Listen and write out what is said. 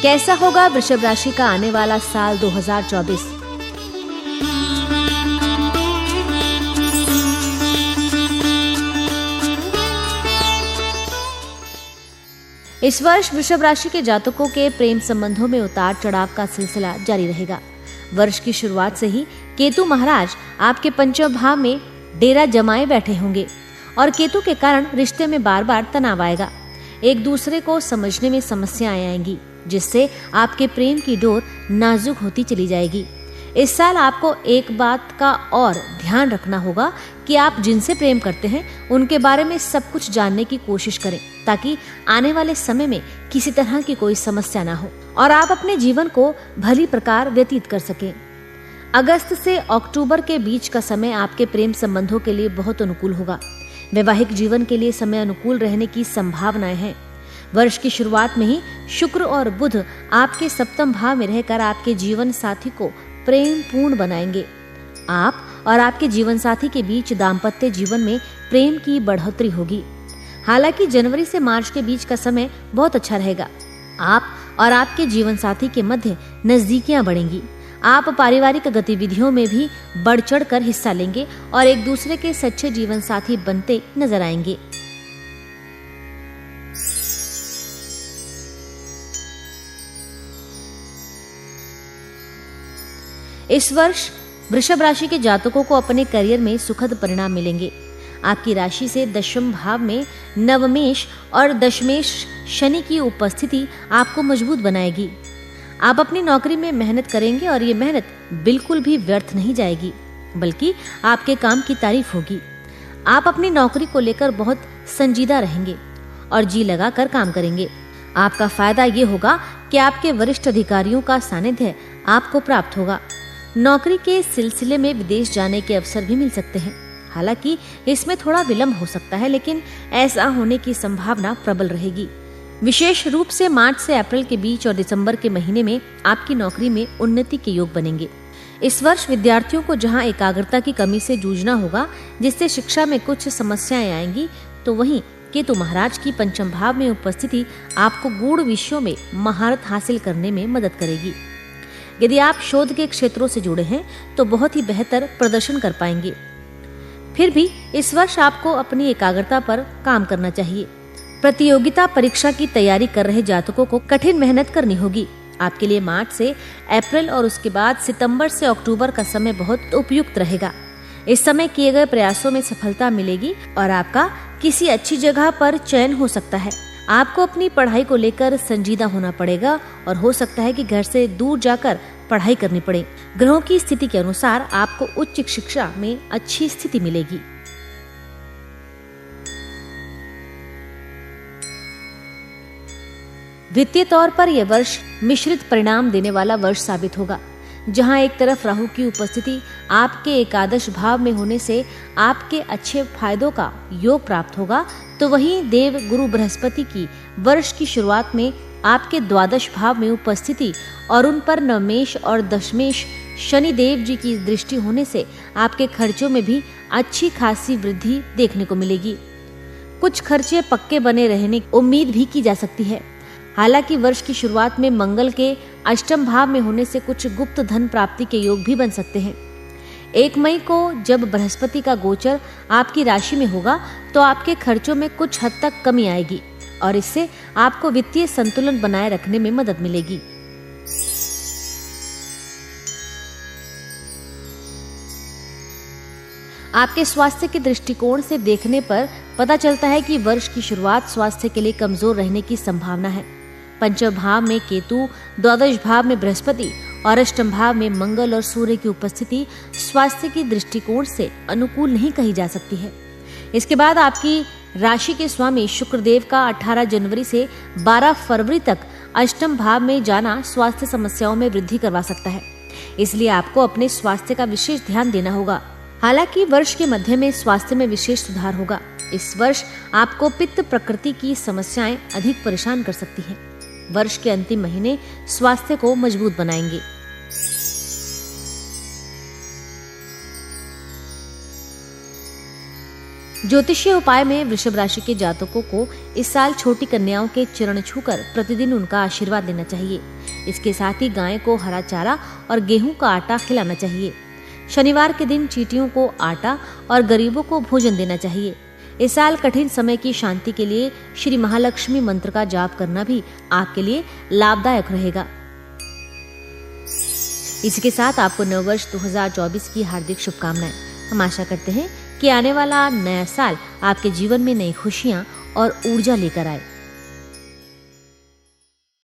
कैसा होगा वृषभ राशि का आने वाला साल 2024? इस वर्ष वृषभ राशि के जातकों के प्रेम संबंधों में उतार चढ़ाव का सिलसिला जारी रहेगा। वर्ष की शुरुआत से ही केतु महाराज आपके पंचम भाव में डेरा जमाए बैठे होंगे और केतु के कारण रिश्ते में बार बार तनाव आएगा। एक दूसरे को समझने में समस्याएं आएंगी, जिससे आपके प्रेम की डोर नाजुक होती चली जाएगी। इस साल आपको एक बात का और ध्यान रखना होगा कि आप जिनसे प्रेम करते हैं उनके बारे में सब कुछ जानने की कोशिश करें, ताकि आने वाले समय में किसी तरह की कोई समस्या ना हो और आप अपने जीवन को भली प्रकार व्यतीत कर सकें। अगस्त से अक्टूबर के बीच का समय आपके प्रेम संबंधों के लिए बहुत अनुकूल होगा। वैवाहिक जीवन के लिए समय अनुकूल रहने की संभावनाएं हैं। वर्ष की शुरुआत में ही शुक्र और बुध आपके सप्तम भाव में रहकर आपके जीवन साथी को प्रेम पूर्ण बनाएंगे। आप और आपके जीवन साथी के बीच दाम्पत्य जीवन में प्रेम की बढ़ोतरी होगी। हालांकि जनवरी से मार्च के बीच का समय बहुत अच्छा रहेगा। आप और आपके जीवन साथी के मध्य नजदीकियां बढ़ेंगी। आप पारिवारिक गतिविधियों में भी बढ़ चढ़ कर हिस्सा लेंगे और एक दूसरे के सच्चे जीवन साथी बनते नजर आएंगे। इस वर्ष वृषभ राशि के जातकों को अपने करियर में सुखद परिणाम मिलेंगे। आपकी राशि से दशम भाव में नवमेश और दशमेश शनि की उपस्थिति आपको मजबूत बनाएगी। आप अपनी नौकरी में मेहनत करेंगे और ये मेहनत बिल्कुल भी व्यर्थ नहीं जाएगी, बल्कि आपके काम की तारीफ होगी। आप अपनी नौकरी को लेकर बहुत संजीदा रहेंगे और जी लगाकर काम करेंगे। आपका फायदा ये होगा कि आपके वरिष्ठ अधिकारियों का सानिध्य आपको प्राप्त होगा। नौकरी के सिलसिले में विदेश जाने के अवसर भी मिल सकते हैं। हालांकि इसमें थोड़ा विलंब हो सकता है, लेकिन ऐसा होने की संभावना प्रबल रहेगी। विशेष रूप से मार्च से अप्रैल के बीच और दिसंबर के महीने में आपकी नौकरी में उन्नति के योग बनेंगे। इस वर्ष विद्यार्थियों को जहां एकाग्रता की कमी से जूझना होगा, जिससे शिक्षा में कुछ समस्याएं आएंगी, तो वहीं केतु महाराज की पंचम भाव में उपस्थिति आपको गूढ़ विषयों में महारत हासिल करने में मदद करेगी। यदि आप शोध के क्षेत्रों से जुड़े हैं तो बहुत ही बेहतर प्रदर्शन कर पाएंगे। फिर भी इस वर्ष आपको अपनी एकाग्रता पर काम करना चाहिए। प्रतियोगिता परीक्षा की तैयारी कर रहे जातकों को कठिन मेहनत करनी होगी। आपके लिए मार्च से अप्रैल और उसके बाद सितंबर से अक्टूबर का समय बहुत उपयुक्त रहेगा। इस समय किए गए प्रयासों में सफलता मिलेगी और आपका किसी अच्छी जगह पर चयन हो सकता है। आपको अपनी पढ़ाई को लेकर संजीदा होना पड़ेगा और हो सकता है कि घर से दूर जाकर पढ़ाई करनी पड़े। ग्रहों की स्थिति के अनुसार आपको उच्च शिक्षा में अच्छी स्थिति मिलेगी। वित्तीय तौर पर यह वर्ष मिश्रित परिणाम देने वाला वर्ष साबित होगा। जहां एक तरफ राहु की उपस्थिति आपके एकादश भाव में होने से आपके अच्छे फायदों का योग प्राप्त होगा, तो वहीं देव गुरु बृहस्पति की वर्ष की शुरुआत में आपके द्वादश भाव में उपस्थिति और उन पर नवमेश और दशमेश शनि देव जी की दृष्टि होने से आपके खर्चों में भी अच्छी खासी वृद्धि देखने को मिलेगी। कुछ खर्चे पक्के बने रहने की उम्मीद भी की जा सकती है। हालांकि वर्ष की शुरुआत में मंगल के अष्टम भाव में होने से कुछ गुप्त धन प्राप्ति के योग भी बन सकते हैं। 1 मई को जब बृहस्पति का गोचर आपकी राशि में होगा, तो आपके खर्चों में कुछ हद तक कमी आएगी और इससे आपको वित्तीय संतुलन बनाए रखने में मदद मिलेगी। आपके स्वास्थ्य के दृष्टिकोण से देखने पर पता चलता है कि वर्ष की शुरुआत स्वास्थ्य के लिए कमजोर रहने की संभावना है। पंचम भाव में केतु, द्वादश भाव में बृहस्पति और अष्टम भाव में मंगल और सूर्य की उपस्थिति स्वास्थ्य की दृष्टिकोण से अनुकूल नहीं कही जा सकती है। इसके बाद आपकी राशि के स्वामी शुक्रदेव का 18 जनवरी से 12 फरवरी तक अष्टम भाव में जाना स्वास्थ्य समस्याओं में वृद्धि करवा सकता है। इसलिए आपको अपने स्वास्थ्य का विशेष ध्यान देना होगा। हालांकि वर्ष के मध्य में स्वास्थ्य में विशेष सुधार होगा। इस वर्ष आपको पित्त प्रकृति की समस्याएं अधिक परेशान कर सकती हैं। वर्ष के अंतिम महीने स्वास्थ्य को मजबूत बनाएंगे। ज्योतिषीय उपाय में वृषभ राशि के जातकों को इस साल छोटी कन्याओं के चरण छूकर प्रतिदिन उनका आशीर्वाद लेना चाहिए। इसके साथ ही गाय को हरा चारा और गेहूं का आटा खिलाना चाहिए। शनिवार के दिन चींटियों को आटा और गरीबों को भोजन देना चाहिए। इस साल कठिन समय की शांति के लिए श्री महालक्ष्मी मंत्र का जाप करना भी आपके लिए लाभदायक रहेगा। इसी के साथ आपको नववर्ष 2024 की हार्दिक शुभकामनाएं। हम आशा करते हैं कि आने वाला नया साल आपके जीवन में नई खुशियां और ऊर्जा लेकर आए।